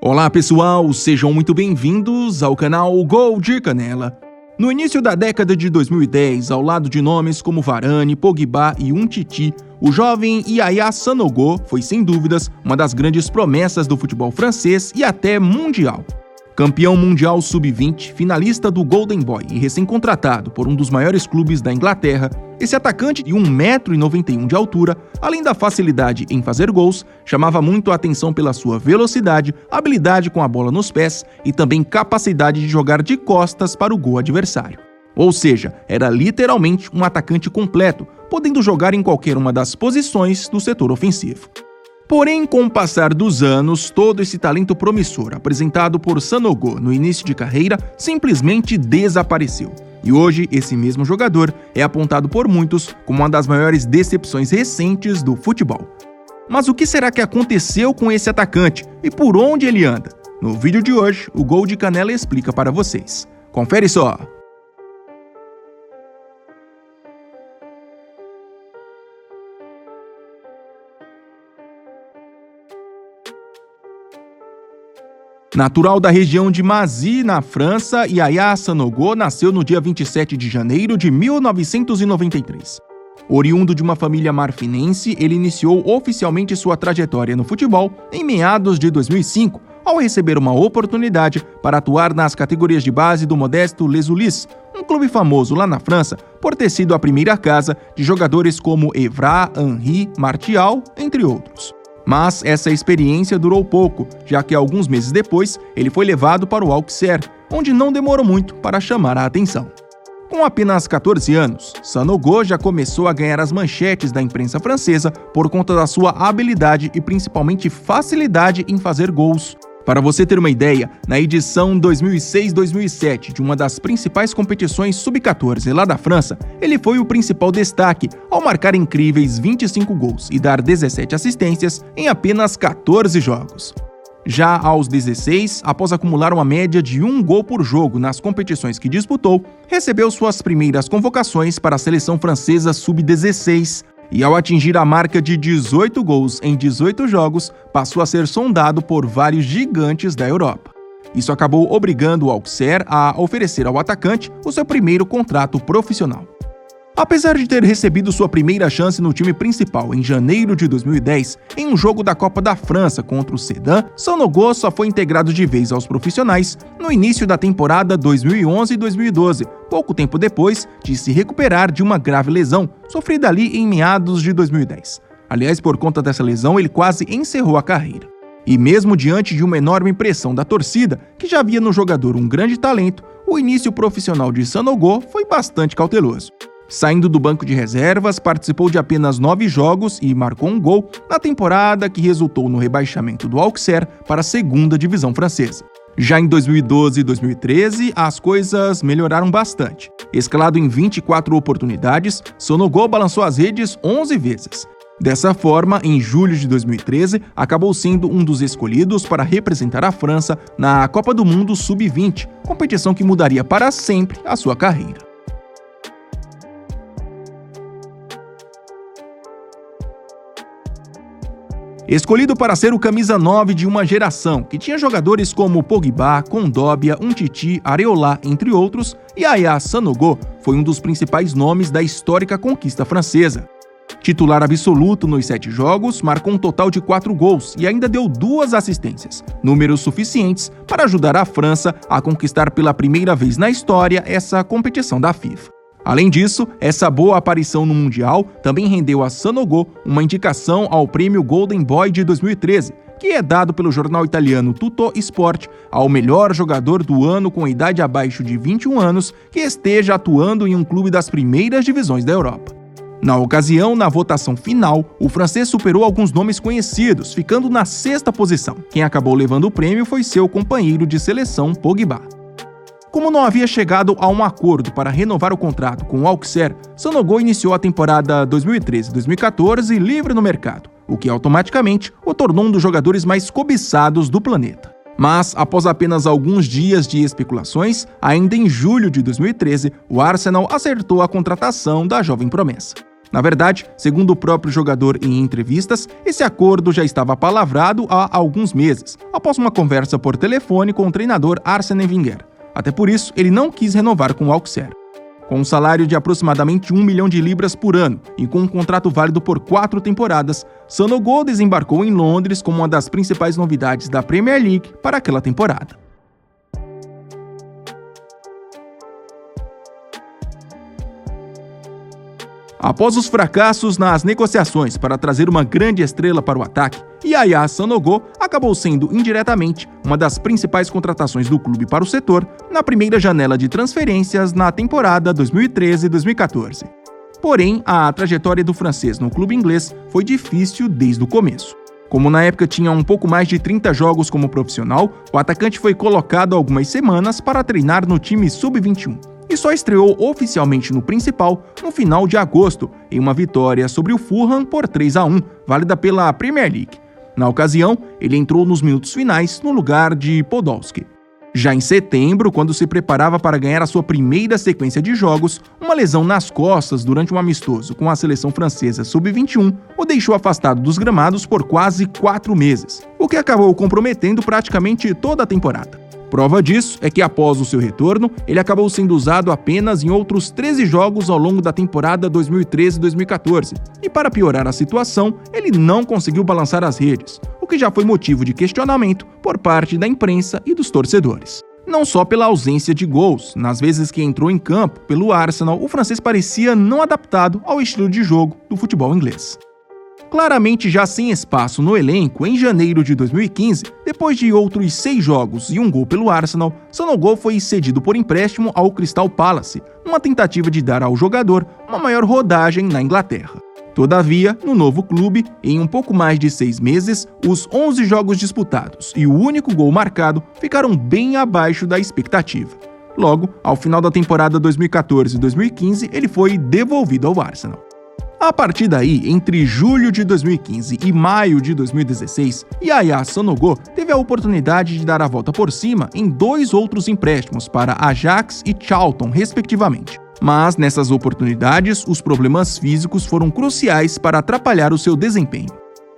Olá pessoal, sejam muito bem-vindos ao canal Gol de Canela. No início da década de 2010, ao lado de nomes como Varane, Pogba e Umtiti, o jovem Yaya Sanogo foi sem dúvidas uma das grandes promessas do futebol francês e até mundial. Campeão mundial sub-20, finalista do Golden Boy e recém-contratado por um dos maiores clubes da Inglaterra, esse atacante de 1,91 m de altura, além da facilidade em fazer gols, chamava muito a atenção pela sua velocidade, habilidade com a bola nos pés e também capacidade de jogar de costas para o gol adversário. Ou seja, era literalmente um atacante completo, podendo jogar em qualquer uma das posições do setor ofensivo. Porém, com o passar dos anos, todo esse talento promissor apresentado por Sanogo no início de carreira simplesmente desapareceu. E hoje, esse mesmo jogador é apontado por muitos como uma das maiores decepções recentes do futebol. Mas o que será que aconteceu com esse atacante e por onde ele anda? No vídeo de hoje, o Gol de Canela explica para vocês. Confere só! Natural da região de Massy, na França, Yaya Sanogo nasceu no dia 27 de janeiro de 1993. Oriundo de uma família marfinense, ele iniciou oficialmente sua trajetória no futebol em meados de 2005, ao receber uma oportunidade para atuar nas categorias de base do modesto Les Ulis, um clube famoso lá na França por ter sido a primeira casa de jogadores como Evra, Henry, Martial, entre outros. Mas essa experiência durou pouco, já que alguns meses depois ele foi levado para o Auxerre, onde não demorou muito para chamar a atenção. Com apenas 14 anos, Sanogo já começou a ganhar as manchetes da imprensa francesa por conta da sua habilidade e principalmente facilidade em fazer gols. Para você ter uma ideia, na edição 2006-2007 de uma das principais competições sub-14 lá da França, ele foi o principal destaque ao marcar incríveis 25 gols e dar 17 assistências em apenas 14 jogos. Já aos 16, após acumular uma média de 1 gol por jogo nas competições que disputou, recebeu suas primeiras convocações para a seleção francesa sub-16, e ao atingir a marca de 18 gols em 18 jogos, passou a ser sondado por vários gigantes da Europa. Isso acabou obrigando o Auxerre a oferecer ao atacante o seu primeiro contrato profissional. Apesar de ter recebido sua primeira chance no time principal em janeiro de 2010, em um jogo da Copa da França contra o Sedan, Sanogo só foi integrado de vez aos profissionais no início da temporada 2011-2012, pouco tempo depois de se recuperar de uma grave lesão sofrida ali em meados de 2010. Aliás, por conta dessa lesão, ele quase encerrou a carreira. E mesmo diante de uma enorme pressão da torcida, que já via no jogador um grande talento, o início profissional de Sanogo foi bastante cauteloso. Saindo do banco de reservas, participou de apenas 9 jogos e marcou um gol na temporada que resultou no rebaixamento do Auxerre para a segunda divisão francesa. Já em 2012 e 2013, as coisas melhoraram bastante. Escalado em 24 oportunidades, Sanogo balançou as redes 11 vezes. Dessa forma, em julho de 2013, acabou sendo um dos escolhidos para representar a França na Copa do Mundo Sub-20, competição que mudaria para sempre a sua carreira. Escolhido para ser o camisa 9 de uma geração, que tinha jogadores como Pogba, Kondogbia, Umtiti, Areola, entre outros, Yaya Sanogo foi um dos principais nomes da histórica conquista francesa. Titular absoluto nos 7 jogos, marcou um total de 4 gols e ainda deu 2 assistências, números suficientes para ajudar a França a conquistar pela primeira vez na história essa competição da FIFA. Além disso, essa boa aparição no Mundial também rendeu a Sanogo uma indicação ao prêmio Golden Boy de 2013, que é dado pelo jornal italiano Tutto Sport ao melhor jogador do ano com idade abaixo de 21 anos que esteja atuando em um clube das primeiras divisões da Europa. Na ocasião, na votação final, o francês superou alguns nomes conhecidos, ficando na 6ª posição. Quem acabou levando o prêmio foi seu companheiro de seleção, Pogba. Como não havia chegado a um acordo para renovar o contrato com o Auxerre, Sanogo iniciou a temporada 2013-2014 livre no mercado, o que automaticamente o tornou um dos jogadores mais cobiçados do planeta. Mas, após apenas alguns dias de especulações, ainda em julho de 2013, o Arsenal acertou a contratação da jovem promessa. Na verdade, segundo o próprio jogador em entrevistas, esse acordo já estava palavrado há alguns meses, após uma conversa por telefone com o treinador Arsène Wenger. Até por isso, ele não quis renovar com o Auxerre. Com um salário de aproximadamente 1 milhão de libras por ano e com um contrato válido por 4 temporadas, Sanogo desembarcou em Londres como uma das principais novidades da Premier League para aquela temporada. Após os fracassos nas negociações para trazer uma grande estrela para o ataque, Yaya Sanogo acabou sendo indiretamente uma das principais contratações do clube para o setor na primeira janela de transferências na temporada 2013-2014. Porém, a trajetória do francês no clube inglês foi difícil desde o começo. Como na época tinha um pouco mais de 30 jogos como profissional, o atacante foi colocado algumas semanas para treinar no time sub-21. E só estreou oficialmente no principal no final de agosto, em uma vitória sobre o Fulham por 3-1, válida pela Premier League. Na ocasião, ele entrou nos minutos finais no lugar de Podolski. Já em setembro, quando se preparava para ganhar a sua primeira sequência de jogos, uma lesão nas costas durante um amistoso com a seleção francesa sub-21 o deixou afastado dos gramados por quase 4 meses, o que acabou comprometendo praticamente toda a temporada. Prova disso é que após o seu retorno, ele acabou sendo usado apenas em outros 13 jogos ao longo da temporada 2013-2014, e para piorar a situação, ele não conseguiu balançar as redes, o que já foi motivo de questionamento por parte da imprensa e dos torcedores. Não só pela ausência de gols, nas vezes que entrou em campo pelo Arsenal, o francês parecia não adaptado ao estilo de jogo do futebol inglês. Claramente já sem espaço no elenco, em janeiro de 2015, depois de outros 6 jogos e um gol pelo Arsenal, Sanogo foi cedido por empréstimo ao Crystal Palace, numa tentativa de dar ao jogador uma maior rodagem na Inglaterra. Todavia, no novo clube, em um pouco mais de 6 meses, os 11 jogos disputados e o único gol marcado ficaram bem abaixo da expectativa. Logo, ao final da temporada 2014-2015, ele foi devolvido ao Arsenal. A partir daí, entre julho de 2015 e maio de 2016, Yaya Sanogo teve a oportunidade de dar a volta por cima em 2 outros empréstimos para Ajax e Charlton, respectivamente. Mas, nessas oportunidades, os problemas físicos foram cruciais para atrapalhar o seu desempenho.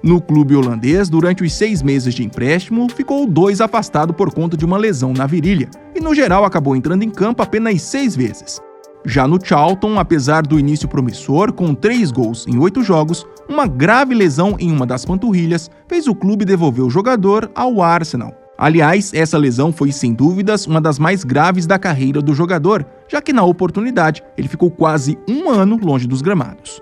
No clube holandês, durante os 6 meses de empréstimo, ficou 2 afastado por conta de uma lesão na virilha, e no geral acabou entrando em campo apenas 6 vezes. Já no Charlton, apesar do início promissor, com 3 gols em 8 jogos, uma grave lesão em uma das panturrilhas fez o clube devolver o jogador ao Arsenal. Aliás, essa lesão foi sem dúvidas uma das mais graves da carreira do jogador, já que na oportunidade ele ficou quase 1 ano longe dos gramados.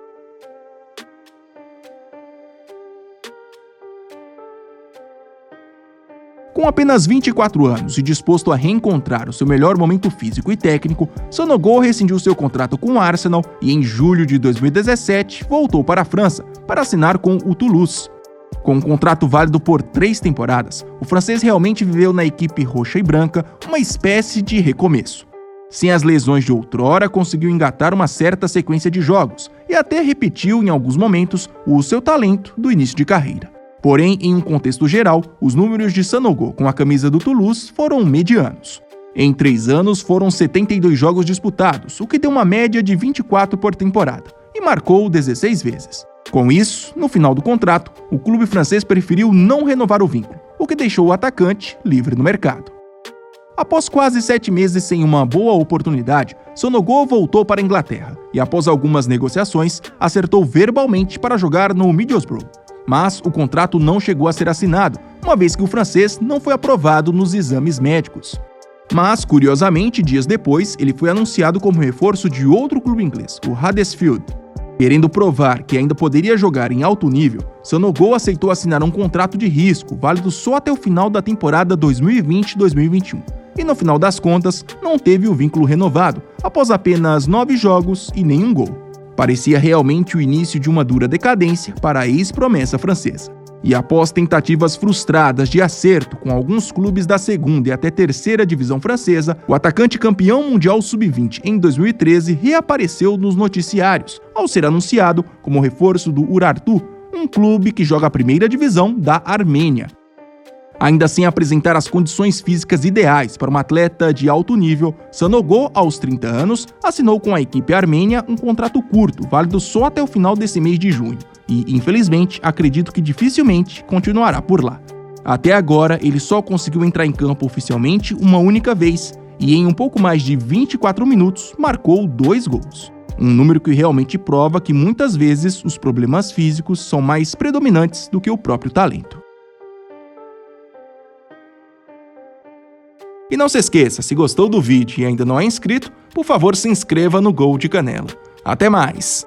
Com apenas 24 anos e disposto a reencontrar o seu melhor momento físico e técnico, Sanogo rescindiu seu contrato com o Arsenal e em julho de 2017 voltou para a França para assinar com o Toulouse. Com um contrato válido por 3 temporadas, o francês realmente viveu na equipe roxa e branca uma espécie de recomeço. Sem as lesões de outrora, conseguiu engatar uma certa sequência de jogos e até repetiu em alguns momentos o seu talento do início de carreira. Porém, em um contexto geral, os números de Sanogo com a camisa do Toulouse foram medianos. Em 3 anos, foram 72 jogos disputados, o que deu uma média de 24 por temporada, e marcou 16 vezes. Com isso, no final do contrato, o clube francês preferiu não renovar o vínculo, o que deixou o atacante livre no mercado. Após quase 7 meses sem uma boa oportunidade, Sanogo voltou para a Inglaterra e, após algumas negociações, acertou verbalmente para jogar no Middlesbrough. Mas o contrato não chegou a ser assinado, uma vez que o francês não foi aprovado nos exames médicos. Mas, curiosamente, dias depois, ele foi anunciado como reforço de outro clube inglês, o Huddersfield. Querendo provar que ainda poderia jogar em alto nível, Sanogo aceitou assinar um contrato de risco, válido só até o final da temporada 2020-2021. E no final das contas, não teve o vínculo renovado, após apenas 9 jogos e nenhum gol. Parecia realmente o início de uma dura decadência para a ex-promessa francesa. E após tentativas frustradas de acerto com alguns clubes da segunda e até terceira divisão francesa, o atacante campeão mundial sub-20 em 2013 reapareceu nos noticiários, ao ser anunciado como reforço do Urartu, um clube que joga a primeira divisão da Armênia. Ainda sem apresentar as condições físicas ideais para um atleta de alto nível, Sanogo, aos 30 anos, assinou com a equipe armênia um contrato curto, válido só até o final desse mês de junho. E, infelizmente, acredito que dificilmente continuará por lá. Até agora, ele só conseguiu entrar em campo oficialmente uma única vez e, em um pouco mais de 24 minutos, marcou 2 gols. Um número que realmente prova que muitas vezes os problemas físicos são mais predominantes do que o próprio talento. E não se esqueça, se gostou do vídeo e ainda não é inscrito, por favor se inscreva no Gol de Canela. Até mais!